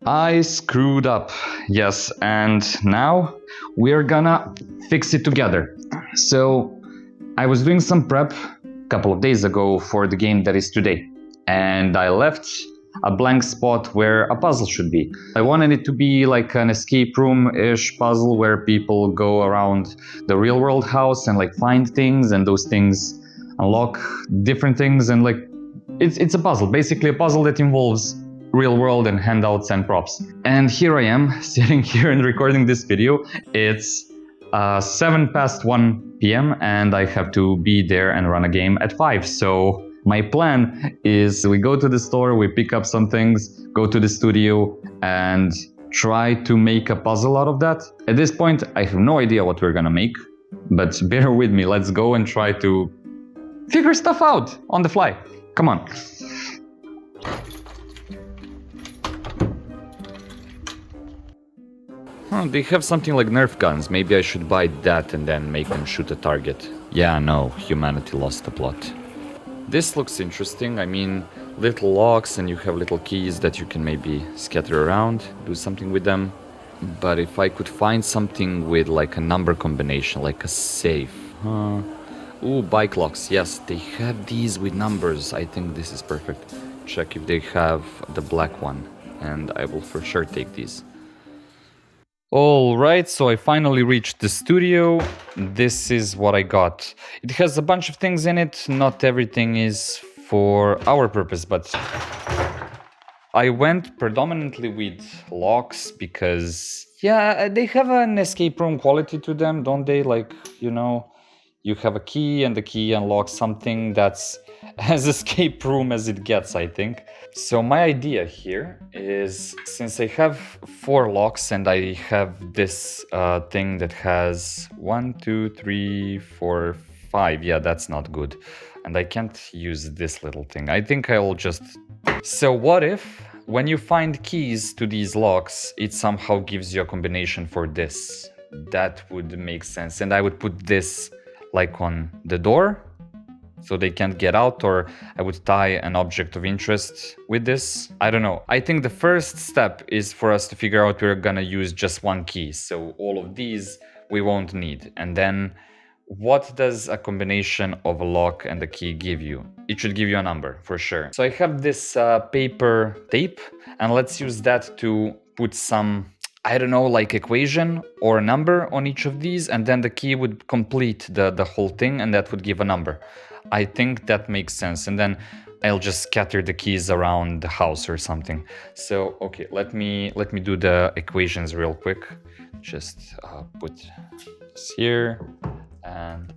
I screwed up, yes, and now we're gonna fix it together. So, I was doing some prep a couple of days ago for the game that is today, and I left a blank spot where a puzzle should be. I wanted it to be like an escape room-ish puzzle where people go around the real-world house and like find things, and those things unlock different things, and like it's a puzzle, basically a puzzle that involves real world and handouts and props. And here I am sitting here and recording this video. It's 7 past 1 p.m. and I have to be there and run a game at 5. So my plan is we go to the store, we pick up some things, go to the studio and try to make a puzzle out of that. At this point, I have no idea what we're gonna make, but bear with me. Let's go and try to figure stuff out on the fly. Come on. They have something like Nerf guns. Maybe I should buy that and then make them shoot a target. Yeah, no, humanity lost the plot. This looks interesting. I mean, little locks and you have little keys that you can maybe scatter around, do something with them. But if I could find something with like a number combination, like a safe. Ooh, bike locks. Yes, they have these with numbers. I think this is perfect. Check if they have the black one. And I will for sure take these. Alright, so I finally reached the studio. This is what I got. It has a bunch of things in it. Not everything is for our purpose, but I went predominantly with locks because, yeah, they have an escape room quality to them, don't they? Like, you know, you have a key and the key unlocks something that's as escape room as it gets, I think. So my idea here is, since I have 4 locks and I have this thing that has 1, 2, 3, 4, 5. Yeah, that's not good. And I can't use this little thing. I think I'll just... So what if, when you find keys to these locks, it somehow gives you a combination for this? That would make sense. And I would put this like on the door, so they can't get out, or I would tie an object of interest with this. I don't know. I think the first step is for us to figure out we're gonna use just one key. So all of these we won't need. And then what does a combination of a lock and a key give you? It should give you a number for sure. So I have this paper tape, and let's use that to put some, I don't know, like equation or a number on each of these, and then the key would complete the whole thing, and that would give a number. I think that makes sense, and then I'll just scatter the keys around the house or something. So, okay, let me do the equations real quick. Just put this here, and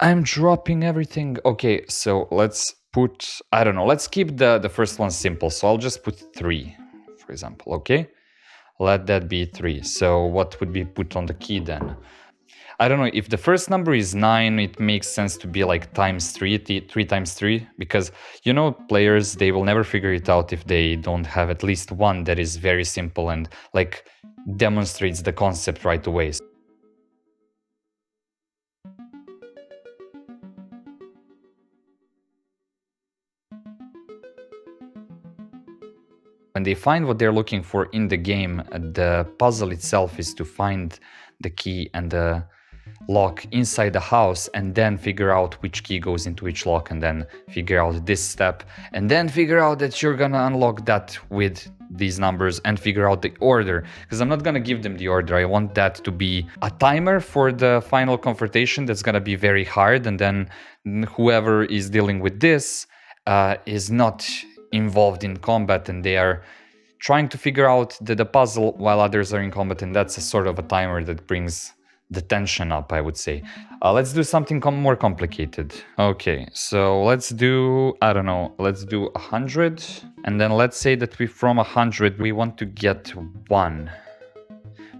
I'm dropping everything. Okay, so let's put, I don't know, let's keep the first one simple. So I'll just put 3, for example, okay? Let that be 3. So what would be put on the key then? I don't know, if the first number is 9, it makes sense to be like times 3, 3 times 3, because, you know, players, they will never figure it out if they don't have at least one that is very simple and like demonstrates the concept right away. When they find what they're looking for in the game, the puzzle itself is to find the key and the lock inside the house, and then figure out which key goes into which lock, and then figure out this step, and then figure out that you're gonna unlock that with these numbers, and figure out the order, because I'm not gonna give them the order. I want that to be a timer for the final confrontation that's gonna be very hard, and then whoever is dealing with this is not involved in combat, and they are trying to figure out the puzzle while others are in combat, and that's a sort of a timer that brings the tension up, I would say. Let's do something more complicated. Okay, so let's do, I don't know, let's do 100, and then let's say that from 100 we want to get 1.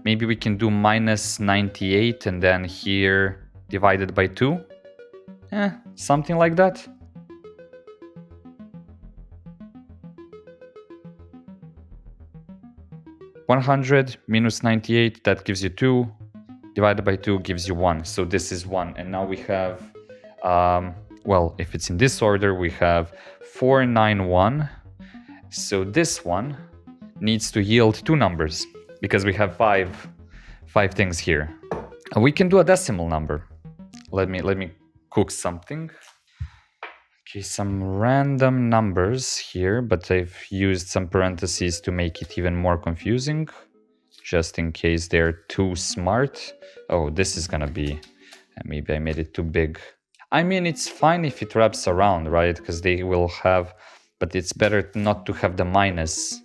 Maybe we can do minus 98, and then here divided by 2. Something like that. $100 minus 98, that gives you 2. Divided by 2 gives you 1. So this is 1. And now we have, well, if it's in this order, we have 491. So this one needs to yield 2 numbers because we have five things here. We can do a decimal number. Let me cook something. Okay, some random numbers here, but I've used some parentheses to make it even more confusing, just in case they're too smart. Oh, this is gonna be... maybe I made it too big. I mean, it's fine if it wraps around, right? Because they will have... but it's better not to have the minus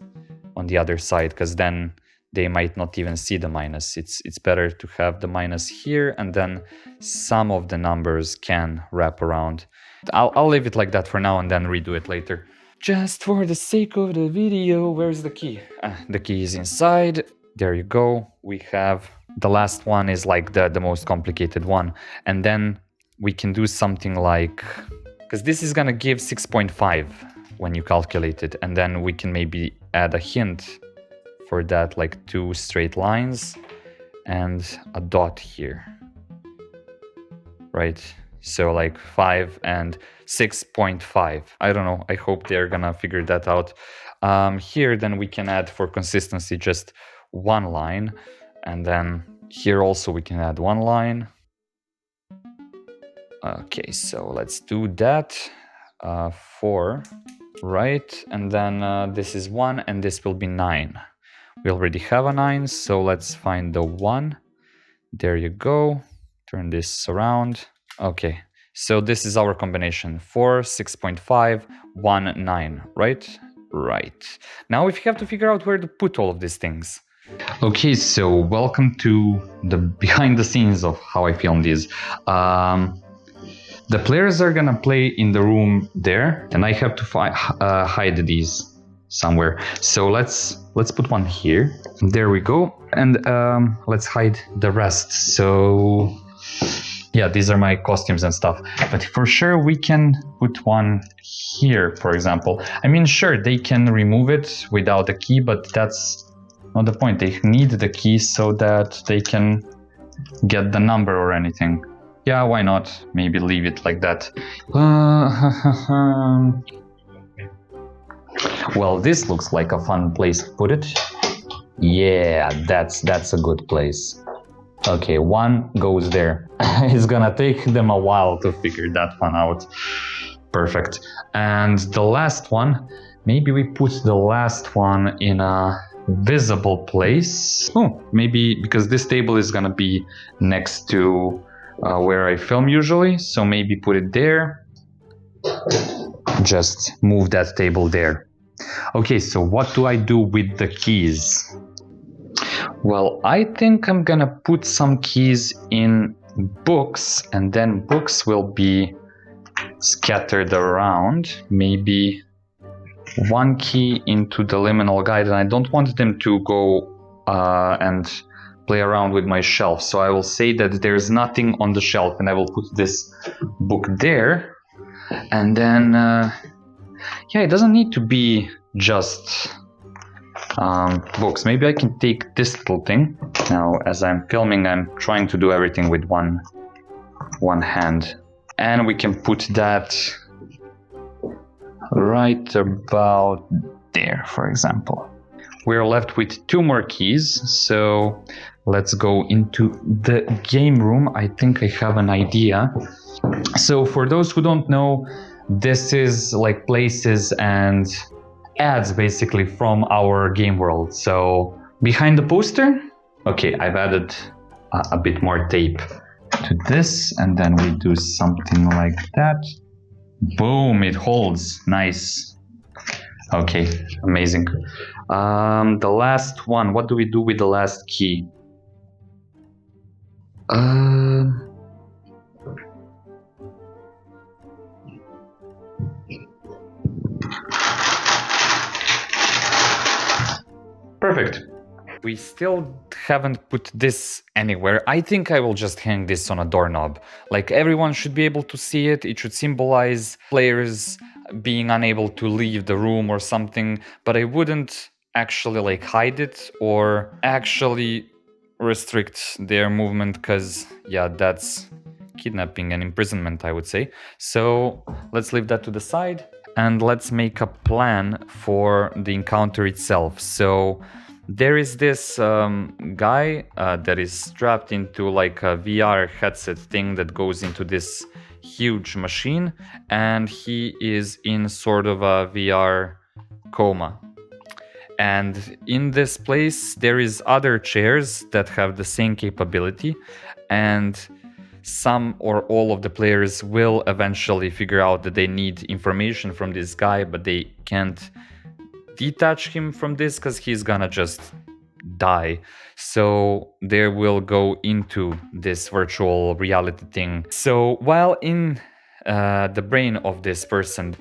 on the other side, because then they might not even see the minus. It's better to have the minus here, and then some of the numbers can wrap around. I'll leave it like that for now and then redo it later. Just for the sake of the video, where's the key? The key is inside. There you go. We have... the last one is like the most complicated one. And then we can do something like... because this is gonna give 6.5 when you calculate it. And then we can maybe add a hint for that, like 2 straight lines and a dot here. Right? So like 5 and 6.5. I don't know. I hope they're gonna figure that out. Here then we can add, for consistency, just 1 line. And then here also we can add 1 line. Okay, so let's do that. 4, right? And then this is 1 and this will be 9. We already have a 9, so let's find the 1. There you go. Turn this around. Okay, so this is our combination. 4, 6.5, 1, 9, right? Right. Now we have to figure out where to put all of these things. Okay, so welcome to the behind the scenes of how I film these. The players are gonna play in the room there, and I have to hide these somewhere. So let's put one here. There we go. And let's hide the rest. So yeah, these are my costumes and stuff. But for sure we can put one here, for example. I mean, sure, they can remove it without a key, but that's not the point. They need the key so that they can get the number or anything. Yeah, why not? Maybe leave it like that. Well, this looks like a fun place to put it. Yeah, that's a good place. Okay, 1 goes there. It's gonna take them a while to figure that one out. Perfect. And the last one, maybe we put the last one in a visible place. Oh, maybe because this table is gonna be next to where I film usually, so maybe put it there. Just move that table there. Okay, so what do I do with the keys? Well, I think I'm gonna put some keys in books, and then books will be scattered around. Maybe 1 key into the liminal guide, and I don't want them to go and play around with my shelf. So I will say that there's nothing on the shelf, and I will put this book there. And then, yeah, it doesn't need to be just books. Maybe I can take this little thing. Now, as I'm filming, I'm trying to do everything with one hand. And we can put that right about there, for example. We're left with 2 more keys, so let's go into the game room. I think I have an idea. So for those who don't know, this is like places and ads basically from our game world. So behind the poster, okay, I've added a bit more tape to this, and then we do something like that. Boom, it holds. Nice. Okay, amazing. The last one, what do we do with the last key? Perfect. We still haven't put this anywhere. I think I will just hang this on a doorknob. Like, everyone should be able to see it. It should symbolize players being unable to leave the room or something, but I wouldn't actually like hide it or actually restrict their movement, because yeah, that's kidnapping and imprisonment, I would say. So let's leave that to the side. and let's make a plan for the encounter itself. So there is this guy that is strapped into like a VR headset thing that goes into this huge machine, and he is in sort of a VR coma. And in this place there is other chairs that have the same capability, and some or all of the players will eventually figure out that they need information from this guy, but they can't detach him from this because he's gonna just die. So they will go into this virtual reality thing. So while in the brain of this person,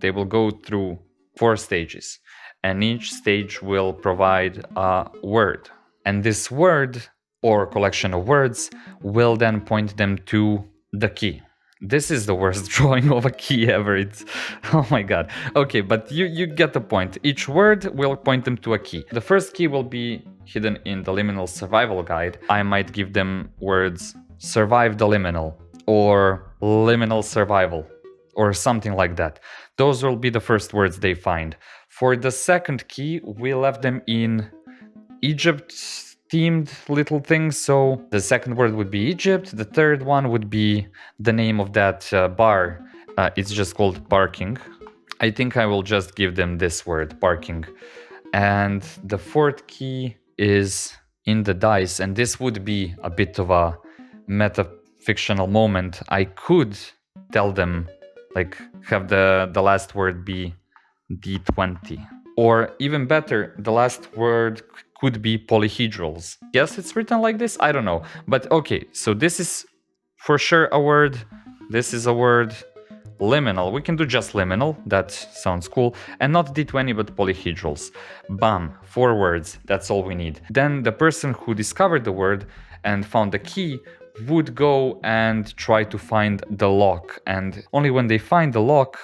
they will go through 4 stages, and each stage will provide a word, and this word or collection of words will then point them to the key. This is the worst drawing of a key ever. It's oh my god. Okay, but you get the point. Each word will point them to a key. The first key will be hidden in the liminal survival guide. I might give them words survive the liminal or liminal survival or something like that. Those will be the first words they find. For the second key, we left them in Egypt themed little things. So the second word would be Egypt. The third one would be the name of that bar. It's just called Parking. I think I will just give them this word, Parking. And the fourth key is in the dice, and this would be a bit of a meta-fictional moment. I could tell them, like, have the last word be D20. Or even better, the last word could be polyhedrals. Yes, it's written like this? I don't know. But okay, so this is for sure a word. This is a word. Liminal. We can do just liminal. That sounds cool. And not D20, but polyhedrals. Bam. 4 words. That's all we need. Then the person who discovered the word and found the key would go and try to find the lock. And only when they find the lock,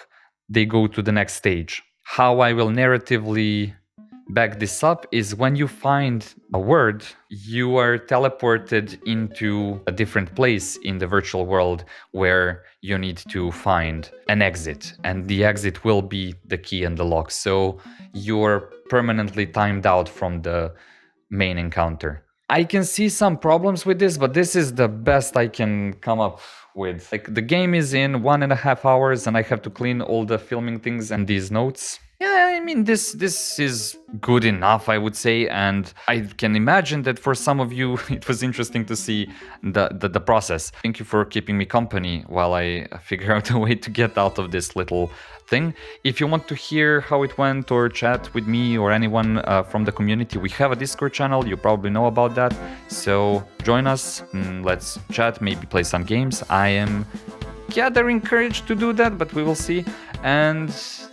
they go to the next stage. How I will narratively back this up is when you find a word, you are teleported into a different place in the virtual world where you need to find an exit, and the exit will be the key and the lock. So you're permanently timed out from the main encounter. I can see some problems with this, but this is the best I can come up with. Like, the game is in 1.5 hours and I have to clean all the filming things and these notes. Yeah, I mean, this is good enough, I would say, and I can imagine that for some of you it was interesting to see the process. Thank you for keeping me company while I figure out a way to get out of this little thing. If you want to hear how it went or chat with me or anyone from the community, we have a Discord channel. You probably know about that. So join us, let's chat, maybe play some games. I am gathering courage to do that, but we will see. And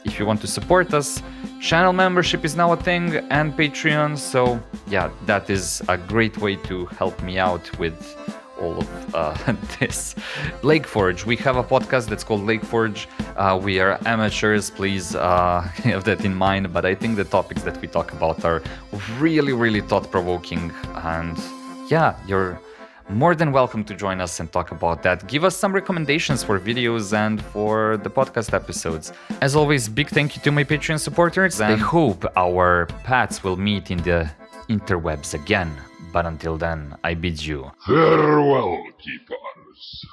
if you want to support us, channel membership is now a thing, and Patreon. So yeah, that is a great way to help me out with all of this. Lakeforge, we have a podcast that's called Lakeforge. We are amateurs, please have that in mind, but I think the topics that we talk about are really, really thought-provoking, and yeah, you're more than welcome to join us and talk about that. Give us some recommendations for videos and for the podcast episodes. As always, big thank you to my Patreon supporters, and I hope our paths will meet in the interwebs again. But until then, I bid you farewell, keepers.